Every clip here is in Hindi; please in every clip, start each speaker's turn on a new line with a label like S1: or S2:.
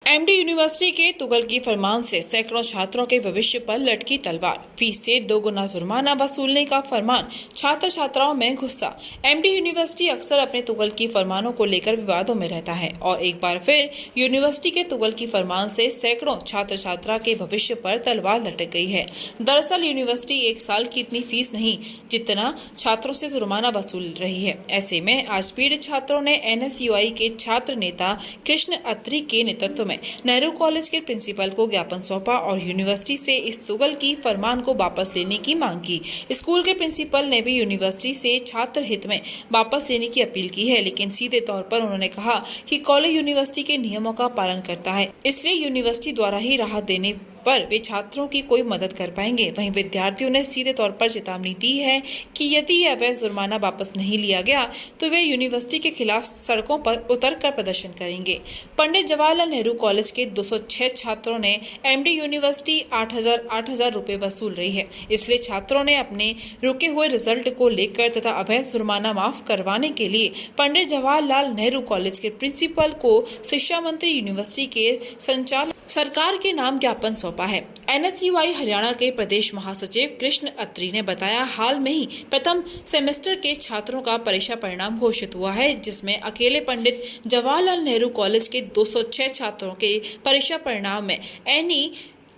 S1: एमडी यूनिवर्सिटी के तुगल की फरमान से सैकड़ों छात्रों के भविष्य पर लटकी तलवार। फीस से 2 गुना जुर्माना वसूलने का फरमान, छात्र छात्राओं में गुस्सा। एमडी यूनिवर्सिटी अक्सर अपने तुगल की फरमानों को लेकर विवादों में रहता है और एक बार फिर यूनिवर्सिटी के तुगल की फरमान से सैकड़ों छात्र छात्रा के भविष्य पर तलवार लटक गई है। दरअसल यूनिवर्सिटी एक साल की इतनी फीस नहीं जितना छात्रों से जुर्माना वसूल रही है। ऐसे में आज पीड़ित छात्रों ने एनएसयूआई के छात्र नेता कृष्ण अत्री के नेतृत्व में नेहरू कॉलेज के प्रिंसिपल को ज्ञापन सौंपा और यूनिवर्सिटी से इस तुगल की फरमान को वापस लेने की मांग की। स्कूल के प्रिंसिपल ने भी यूनिवर्सिटी से छात्र हित में वापस लेने की अपील की है, लेकिन सीधे तौर पर उन्होंने कहा कि कॉलेज यूनिवर्सिटी के नियमों का पालन करता है, इसलिए यूनिवर्सिटी द्वारा ही राहत देने पर वे छात्रों की कोई मदद कर पाएंगे। वहीं विद्यार्थियों ने सीधे तौर पर चेतावनी दी है कि यदि यह अवैध जुर्माना वापस नहीं लिया गया तो वे यूनिवर्सिटी के खिलाफ सड़कों पर उतरकर प्रदर्शन करेंगे। पंडित जवाहरलाल नेहरू कॉलेज के 206 छात्रों ने एमडी यूनिवर्सिटी 8,000 रुपए वसूल रही है, इसलिए छात्रों ने अपने रुके हुए रिजल्ट को लेकर तथा अवैध जुर्माना माफ करवाने के लिए पंडित जवाहरलाल नेहरू कॉलेज के प्रिंसिपल को शिक्षा मंत्री, यूनिवर्सिटी के संचालक सरकार के नाम ज्ञापन सौंपा है। एनएसयूआई हरियाणा के प्रदेश महासचिव कृष्ण अत्री ने बताया, हाल में ही प्रथम सेमेस्टर के छात्रों का परीक्षा परिणाम घोषित हुआ है, जिसमें अकेले पंडित जवाहरलाल नेहरू कॉलेज के 206 छात्रों के परीक्षा परिणाम में एनी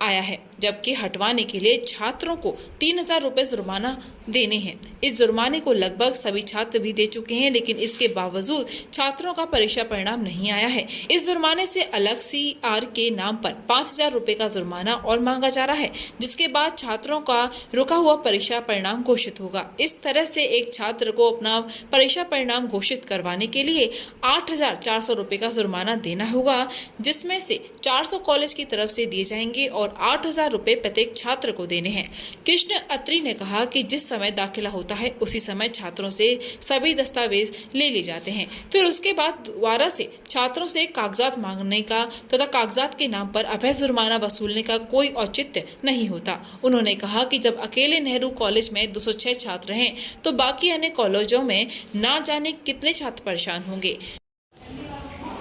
S1: आया है, जबकि हटवाने के लिए छात्रों को 3,000 रुपए जुर्माना देने हैं। इस जुर्माने को लगभग सभी छात्र भी दे चुके हैं, लेकिन इसके बावजूद छात्रों का परीक्षा परिणाम नहीं आया है। इस जुर्माने से अलग सीआर के नाम पर 5,000 रुपए का जुर्माना और मांगा जा रहा है, जिसके बाद छात्रों का रुका हुआ परीक्षा परिणाम घोषित होगा। इस तरह से एक छात्र को अपना परीक्षा परिणाम घोषित करवाने के लिए 8,400 रुपए का जुर्माना देना होगा, जिसमें से 400 कॉलेज की तरफ से दिए जाएंगे और 8,000 रुपए प्रत्येक छात्र को देने हैं। कृष्ण अत्री ने कहा कि जिस समय दाखिला होता है उसी समय छात्रों से सभी दस्तावेज ले जाते हैं, फिर उसके बाद दोबारा से छात्रों से कागजात मांगने का तथा कागजात के नाम पर अवैध जुर्माना वसूलने का कोई औचित्य नहीं होता। उन्होंने कहा कि जब अकेले नेहरू कॉलेज में 206 छात्र हैं तो बाकी अन्य कॉलेजों में ना जाने कितने छात्र परेशान होंगे।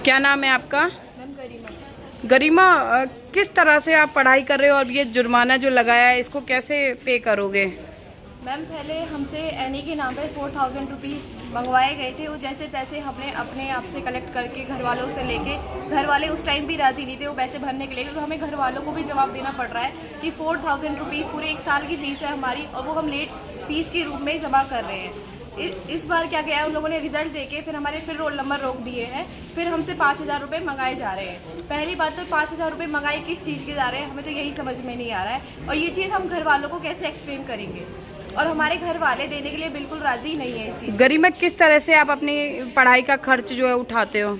S2: क्या नाम है आपका?
S3: मैम
S2: गरिमा, किस तरह से आप पढ़ाई कर रहे हो और ये जुर्माना जो लगाया है इसको कैसे पे करोगे?
S3: मैम पहले हमसे एनी के नाम पे 4,000 रुपीज़ मंगवाए गए थे। वो जैसे तैसे हमने अपने आप से कलेक्ट करके घर वालों से लेके, घर वाले उस टाइम भी राज़ी नहीं थे वो पैसे भरने के लिए, क्योंकि हमें घर वालों को भी जवाब देना पड़ रहा है कि 4,000 रुपीज़ पूरे एक साल की फ़ीस है हमारी और वो हम लेट फीस के रूप में जमा कर रहे हैं। इस बार क्या गया, उन लोगों ने रिजल्ट देके फिर हमारे फिर रोल नंबर रोक दिए हैं, फिर हमसे 5,000 रुपये मंगाए जा रहे हैं। पहली बात तो 5,000 रुपये मंगाए किस चीज़ के जा रहे हैं, हमें तो यही समझ में नहीं आ रहा है और ये चीज़ हम घर वालों को कैसे एक्सप्लेन करेंगे, और हमारे घर वाले देने के लिए बिल्कुल राजी नहीं है इस चीज़।
S2: गरिमा, किस तरह से आप अपनी पढ़ाई का खर्च जो है उठाते हो?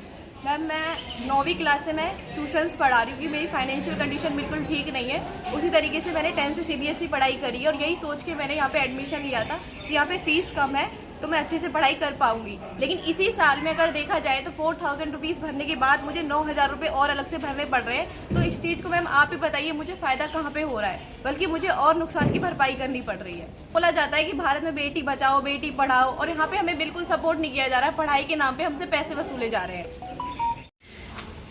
S3: मैम मैं 9वीं क्लास से मैं ट्यूशन्स पढ़ा रही हूँ कि मेरी फाइनेंशियल कंडीशन बिल्कुल ठीक नहीं है। उसी तरीके से मैंने 10th से सीबीएसई पढ़ाई करी है और यही सोच के मैंने यहाँ पे एडमिशन लिया था कि यहाँ पे फीस कम है तो मैं अच्छे से पढ़ाई कर पाऊंगी। लेकिन इसी साल में अगर देखा जाए तो 4,000 रुपीज़ भरने के बाद मुझे 9,000 रुपये और अलग से भरने पड़ रहे हैं। तो इस चीज़ को मैम आप ही बताइए, मुझे फ़ायदा कहाँ पे हो रहा है, बल्कि मुझे और नुकसान की भरपाई करनी पड़ रही है। बोला जाता है कि भारत में बेटी बचाओ बेटी पढ़ाओ, और यहाँ पे हमें बिल्कुल सपोर्ट नहीं किया जा रहा है। पढ़ाई के नाम पे हमसे पैसे वसूले जा रहे हैं।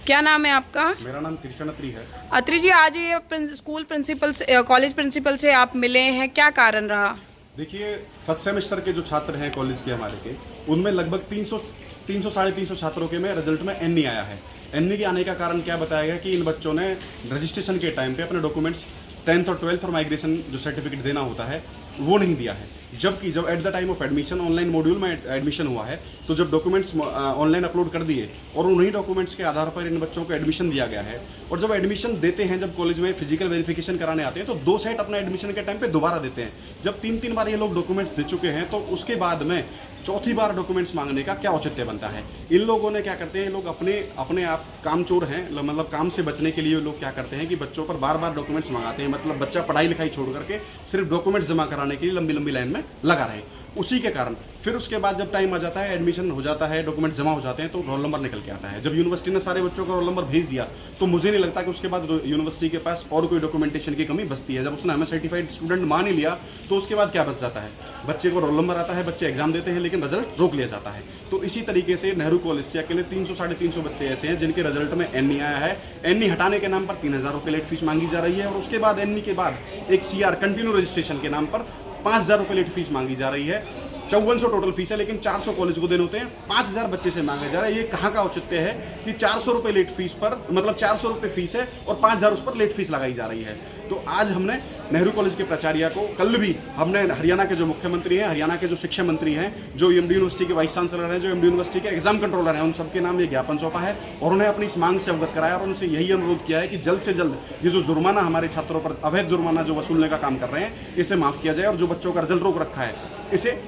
S2: क्या नाम है आपका?
S4: मेरा नाम कृष्ण अत्री है।
S2: अत्री जी, आज ये स्कूल प्रिंसिपल से, कॉलेज प्रिंसिपल से आप मिले हैं, क्या कारण रहा?
S4: देखिए, फर्स्ट सेमेस्टर के जो छात्र हैं कॉलेज के हमारे के, उनमें लगभग 300 साढ़े 300 छात्रों के में रिजल्ट में एन नहीं आया है। एन के आने का कारण क्या बताया गया कि इन बच्चों ने रजिस्ट्रेशन के टाइम पे अपने डॉक्यूमेंट्स 10th और 12th और माइग्रेशन जो सर्टिफिकेट देना होता है वो नहीं दिया है। जबकि जब at the time of admission online module में एडमिशन हुआ है तो जब डॉक्यूमेंट्स ऑनलाइन अपलोड कर दिए और उन्हीं डॉक्यूमेंट्स के आधार पर इन बच्चों को एडमिशन दिया गया है। और जब एडमिशन देते हैं, जब कॉलेज में फिजिकल वेरिफिकेशन कराने आते हैं तो 2 सेट अपना एडमिशन के टाइम पे दोबारा देते हैं। जब 3 बार ये लोग डॉक्यूमेंट्स दे चुके हैं तो उसके बाद में चौथी बार डॉक्यूमेंट्स मांगने का क्या औचित्य बनता है? इन लोगों ने क्या करते हैं, लोग अपने आप कामचोर हैं, मतलब काम से बचने के लिए लोग क्या करते हैं कि बच्चों पर बार बार डॉक्यूमेंट्स मंगाते हैं। मतलब बच्चा पढ़ाई लिखाई छोड़ करके सिर्फ डॉक्यूमेंट्स जमा कराने के लिए लंबी लंबी लाइन में में लगा रहे। उसी के कारण फिर उसके बाद जब टाइम आ जाता है, एडमिशन हो जाता है, डॉक्यूमेंट जमा हो जाते हैं, तो रोल नंबर निकल के आता है। जब यूनिवर्सिटी ने सारे बच्चों का रोल नंबर भेज दिया तो मुझे नहीं लगता कि उसके बाद यूनिवर्सिटी के पास और कोई डॉक्यूमेंटेशन की कमी बचती है। जब उसने हमें सर्टिफाइड स्टूडेंट मान ही लिया तो उसके बाद क्या बच जाता है, बच्चे को रोल नंबर आता है, बच्चे एग्जाम देते हैं, लेकिन रिजल्ट रोक लिया जाता है। तो इसी तरीके से नेहरू कॉलेज से अकेले 300-350 बच्चे ऐसे हैं जिनके रिजल्ट में एन नहीं आया है। एन नहीं हटाने के नाम पर 3000 रुपये लेट फीस मांगी जा रही है, और उसके बाद एन के बाद एक CR कंटिन्यू रजिस्ट्रेशन के नाम पर 5000 रुपये लेट फीस मांगी जा रही है। 5400 टोटल फीस है, लेकिन 400 कॉलेज को देने होते हैं, 5000 बच्चे से मांगा जा रहा है। ये कहाँ का औचित्य है कि 400 रुपये लेट फीस पर, मतलब 400 रुपये फीस है और 5000 उस पर लेट फीस लगाई जा रही है। तो आज हमने नेहरू कॉलेज के प्राचार्य को, कल भी हमने हरियाणा के जो मुख्यमंत्री हैं, हरियाणा के जो शिक्षा मंत्री हैं, जो एमडी यूनिवर्सिटी के वाइस चांसलर हैं, जो एमडी यूनिवर्सिटी के एग्जाम कंट्रोलर हैं, उन सबके नाम ये ज्ञापन सौंपा है और उन्हें अपनी इस मांग से अवगत कराया और उनसे यही अनुरोध किया है कि जल्द से जल्द ये जो जुर्माना हमारे छात्रों पर, अवैध जुर्माना जो वसूलने का काम कर रहे हैं, इसे माफ किया जाए और जो बच्चों का रिजल्ट रोक रखा है इसे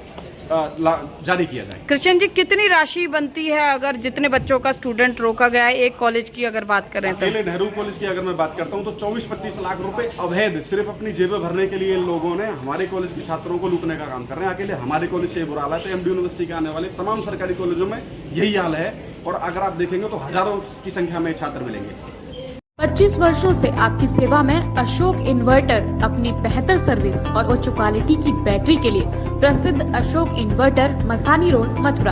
S4: जारी किया जाए।
S2: कृष्ण जी, कितनी राशि बनती है अगर जितने बच्चों का स्टूडेंट रोका गया है एक कॉलेज की अगर बात करें तो?
S4: अकेले नेहरू कॉलेज की अगर मैं बात करता हूं तो 24-25 लाख रुपए अवैध सिर्फ अपनी जेबें भरने के लिए इन लोगों ने हमारे कॉलेज के छात्रों को लूटने का काम कर रहे हैं। अकेले हमारे कॉलेज से बुरा हाल है तो एमडी यूनिवर्सिटी के आने वाले तमाम सरकारी कॉलेजों में यही हाल है, और अगर आप देखेंगे तो हजारों की संख्या में छात्र मिलेंगे।
S5: 25 वर्षों से आपकी सेवा में अशोक इन्वर्टर अपनी बेहतर सर्विस और उच्च क्वालिटी की बैटरी के लिए प्रसिद्ध अशोक इन्वर्टर, मसानी रोड, मथुरा।